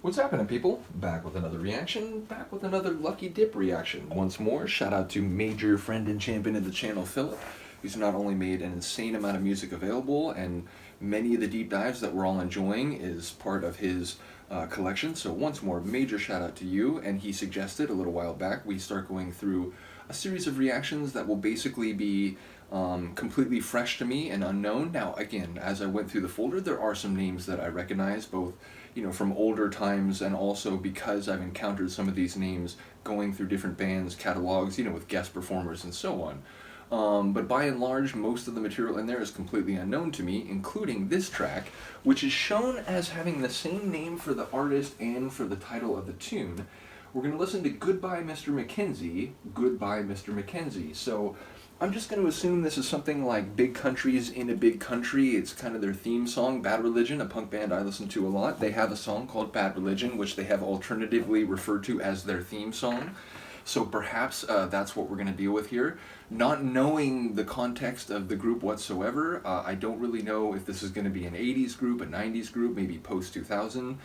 What's happening, people? Back with another reaction, back with another Lucky Dip reaction. Once more, shout out to major friend and champion of the channel, Philip, who's not only made an insane amount of music available, and many of the deep dives that we're all enjoying is part of his collection. So once more, major shout out to you. And he suggested a little while back we start going through a series of reactions that will basically be completely fresh to me and unknown. Now, again, as I went through the folder, there are some names that I recognize, both from older times, and also because I've encountered some of these names going through different bands' catalogs, with guest performers and so on. But by and large, most of the material in there is completely unknown to me, including this track, which is shown as having the same name for the artist and for the title of the tune. We're going to listen to Goodbye Mr. MacKenzie, Goodbye Mr. MacKenzie. So I'm just going to assume this is something like Big Countries in a Big Country. It's kind of their theme song. Bad Religion, a punk band I listen to a lot, they have a song called Bad Religion, which they have alternatively referred to as their theme song. So perhaps that's what we're going to deal with here. Not knowing the context of the group whatsoever, I don't really know if this is going to be an 80s group, a 90s group, maybe post-2000.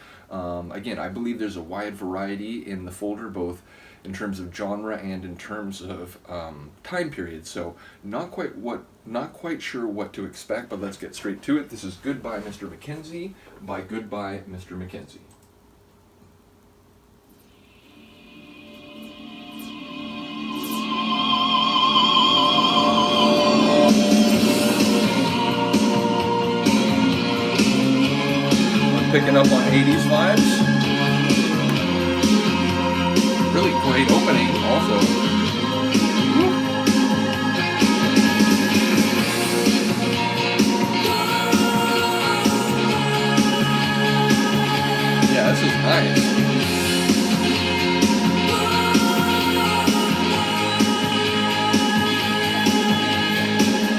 Again, I believe there's a wide variety in the folder, both in terms of genre and in terms of time period. So not quite sure what to expect, but let's get straight to it. This is Goodbye Mr. MacKenzie by Goodbye Mr. MacKenzie. Picking up on 80s vibes. Really great opening also. Yeah, this is nice.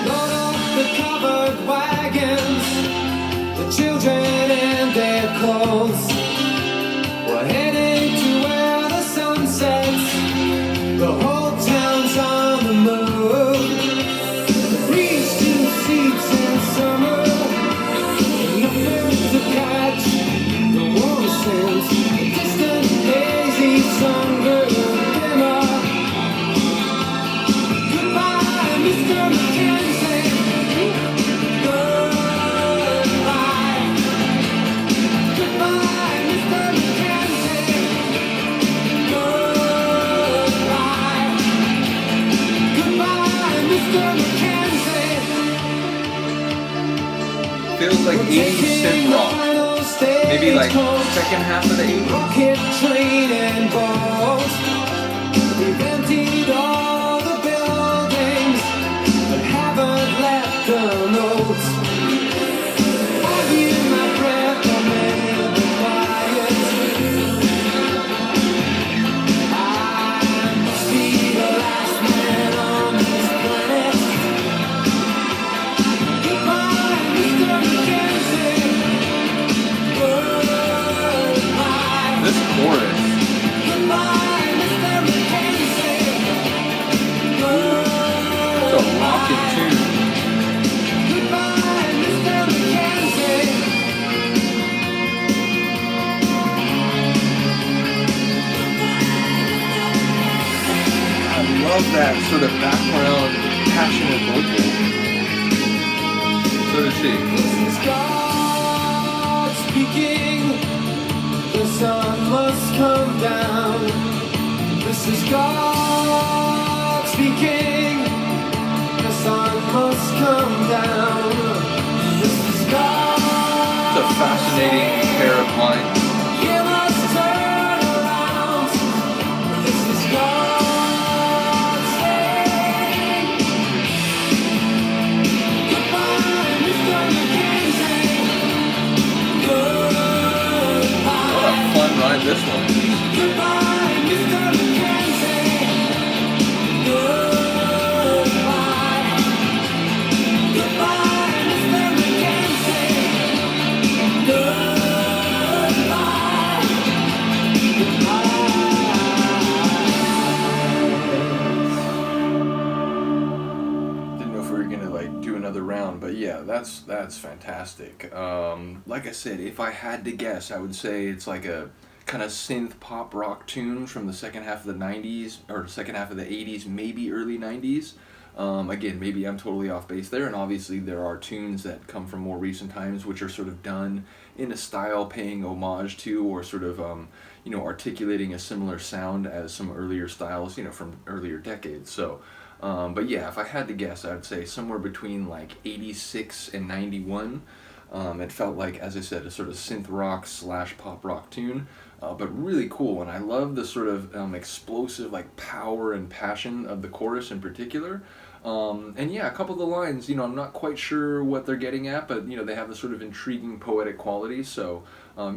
Load up the covered wagons, the children and their clothes. We're heading to where the sun sets. The whole town's on the move. The breeze to seats in summer. Nothing to catch the warm scents. The distant hazy sun grew dimmer. Goodbye, Mr. MacKenzie. Feels like 80s synth rock. Maybe like second half of the 80s. Rocket, train, and boat. We've emptied all the buildings, but haven't left a note. I hear my breath, I'm in the quiet. I must be the last man on this planet. Goodbye, Mr. MacKenzie. Goodbye. This chorus. Goodbye, Mr. MacKenzie. It's a rockin' tune. Goodbye, Mr. MacKenzie. I love that sort of background passionate vocal. So does she. This is God speaking. The sun must come down. This is God speaking. The sun must come down. This is God. It's a fascinating pair of lines. You must turn around. This is God saying goodbye, Mr. MacKenzie. Goodbye. What a fun ride this one is. Goodbye, Mr. MacKenzie. Goodbye. Goodbye, Mr. MacKenzie. Didn't know if we were gonna like do another round, but yeah, that's fantastic. Like I said, if I had to guess, I would say it's like a kind of synth pop rock tunes from the second half of the 90s or second half of the 80s, maybe early 90s. Again, maybe I'm totally off base there, and obviously there are tunes that come from more recent times which are sort of done in a style paying homage to, or sort of articulating a similar sound as some earlier styles from earlier decades. So but yeah, if I had to guess, I'd say somewhere between like 86 and 91. It felt like, as I said, a sort of synth rock / pop rock tune, but really cool. And I love the sort of explosive like power and passion of the chorus in particular. And yeah, a couple of the lines, I'm not quite sure what they're getting at, but they have a sort of intriguing poetic quality. So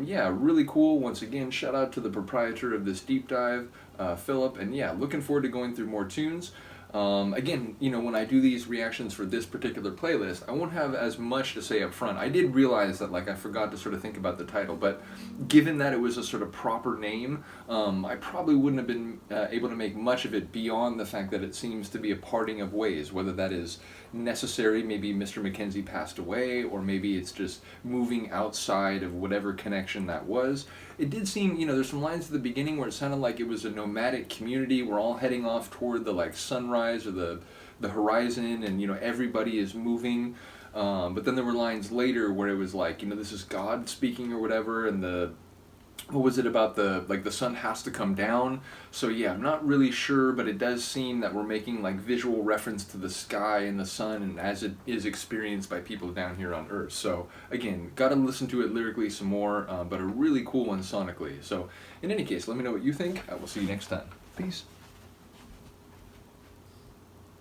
yeah, really cool. Once again, shout out to the proprietor of this deep dive, Philip. And yeah, looking forward to going through more tunes. Again, when I do these reactions for this particular playlist, I won't have as much to say up front. I did realize that, like, I forgot to sort of think about the title, but given that it was a sort of proper name, I probably wouldn't have been able to make much of it beyond the fact that it seems to be a parting of ways, whether that is necessary, maybe Mr. MacKenzie passed away, or maybe it's just moving outside of whatever connection that was. It did seem, there's some lines at the beginning where it sounded like it was a nomadic community. We're all heading off toward the like sunrise or the horizon, and everybody is moving. But then there were lines later where it was like, this is God speaking or whatever, and what was it about the sun has to come down? So yeah, I'm not really sure, but it does seem that we're making like visual reference to the sky and the sun, and as it is experienced by people down here on Earth. So again, gotta listen to it lyrically some more, but a really cool one sonically. So in any case, let me know what you think. I will see you next time. Peace.